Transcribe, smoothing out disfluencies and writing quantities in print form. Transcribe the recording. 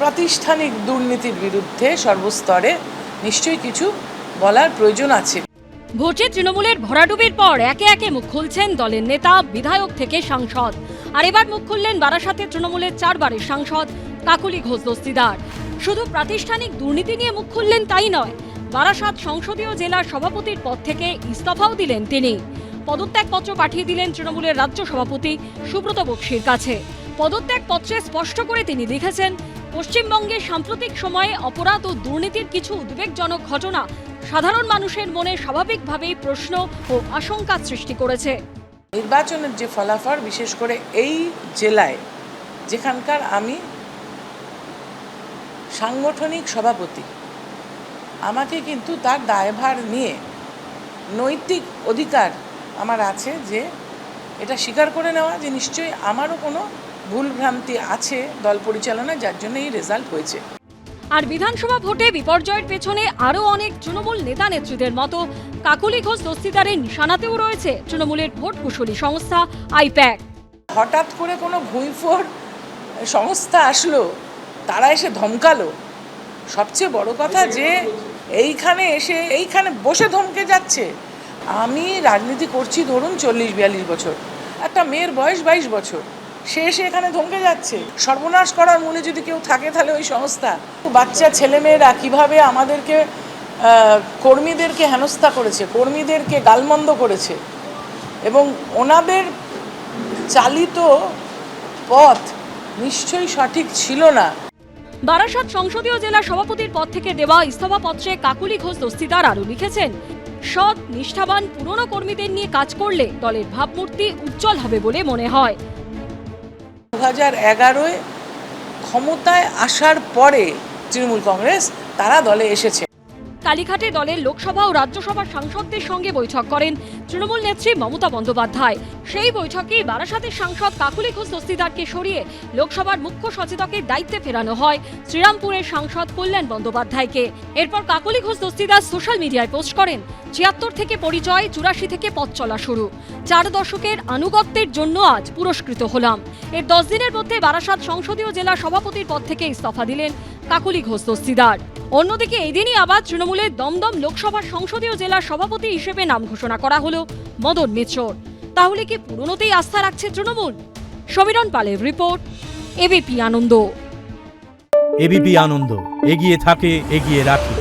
প্রাতিষ্ঠানিক দুর্নীতির বিরুদ্ধে সর্বস্তরে নিশ্চয়ই কিছু বলার প্রয়োজন আছে। ভোটে তৃণমূলের ভরাডুবির পর একে একে মুখ খুলছেন দলের নেতা, বিধায়ক থেকে সাংসদ। আর এবার মুখ খুললেন বারাসাতে তৃণমূলের 4 বারের সাংসদ কাকলি ঘোষ দস্তিদার। শুধু প্রাতিষ্ঠানিক দুর্নীতি নিয়ে মুখ খুললেন তাই নয়, বারাসাত সংসদীয় জেলার সভাপতির পদ থেকে ইস্তফাও দিলেন তিনি। পদত্যাগপত্র পাঠিয়ে দিলেন তৃণমূলের রাজ্য সভাপতি সুব্রত বক্সির কাছে। পদত্যাগপত্রে স্পষ্ট করে তিনি লিখেছেন, পশ্চিমবঙ্গে সাম্প্রতিক সময়ে অপরাধ ও দুর্নীতির কিছু উদ্বেগজনক ঘটনা সাধারণ মানুষের মনে স্বাভাবিকভাবেই প্রশ্ন ও আশঙ্কা সৃষ্টি করেছে। নির্বাচনের যে ফলাফল, বিশেষ করে এই জেলায় যেখানকার আমি সাংগঠনিক সভাপতি, আমাকে কিন্তু তার দায়ভার নিয়ে নৈতিক অধিকার আমার আছে যে এটা স্বীকার করে নেওয়া যে নিশ্চয়ই আমারও কোনো ভুলভ্রান্তি আছে দল পরিচালনায়, যার জন্য এই রেজাল্ট হয়েছে। আর বিধানসভা ভোটে বিপর্যয়ের পেছনে আরও অনেক তৃণমূল নেতা নেত্রীদের মতো কাকলি ঘোষ দস্তিদারের নিশানাতেও রয়েছে তৃণমূলের ভোট কুশলী সংস্থা আইপ্যাক। হঠাৎ করে কোনো ভুঁইফোড় সংস্থা আসলো, তারা এসে ধমকালো। সবচেয়ে বড় কথা যে এইখানে বসে ধমকে যাচ্ছে। আমি রাজনীতি করছি ধরুন 40-42 বছর, একটা মেয়ের বয়স 22 বছর, সে এসে এখানে ধমকে যাচ্ছে। সর্বনাশ করার মূলে যদি কেউ থাকে তাহলে ওই সংস্থা। বাচ্চা ছেলেমেয়েরা কিভাবে আমাদেরকে কর্মীদেরকে হেনস্থা করেছে, কর্মীদেরকে গালমন্দ করেছে, এবং ওনাদের চালিত পথ নিশ্চয়ই সঠিক ছিল না। বারাসাত সংসদীয় জেলা সভাপতির পদ থেকে দেওয়া ইস্তফাপত্রে কাকলি ঘোষ দস্তিদার আরও লিখেছেন, সৎ নিষ্ঠাবান পুরনো কর্মীদের নিয়ে কাজ করলে দলের ভাবমূর্তি উজ্জ্বল হবে বলে মনে হয়। 2011-এ ক্ষমতায় আসার পরে তৃণমূল কংগ্রেস তারা দলে এসেছে। কালীঘাটে দলের লোকসভা ও রাজ্যসভার সাংসদদের সঙ্গে বৈঠক করেন তৃণমূল নেত্রী মমতা বন্দ্যোপাধ্যায়। সেই বৈঠকে বারাসাতের সাংসদ কাকলি ঘোষ দস্তিদারকে সরিয়ে লোকসভার মুখ্য সচেতকের দায়িত্বে ফেরানো হয় শ্রীরামপুরের সাংসদ কল্যাণ বন্দ্যোপাধ্যায়কে। এরপর কাকলি ঘোষ দস্তিদার সোশ্যাল মিডিয়ায় পোস্ট করেন, 76 থেকে পরিচয়, 84 থেকে পথ চলা শুরু। 4 দশকের আনুগত্যের জন্য আজ পুরস্কৃত হলাম। এর 10 দিনের মধ্যে বারাসাত সংসদীয় জেলা সভাপতির পদ থেকে ইস্তফা দিলেন কাকলি ঘোষ দস্তিদার। অন্যদিকে এই দিনই আবার তৃণমূলের দমদম লোকসভার সংসদীয় জেলার সভাপতি হিসেবে নাম ঘোষণা করা হলো মদন মিত্রর। তাহলে কি পুরনোতেই আস্থা রাখছে তৃণমূল? সমীরণ পালের রিপোর্ট, এবিপি আনন্দ। এবিপি আনন্দ, এগিয়ে থাকে, এগিয়ে রাখে।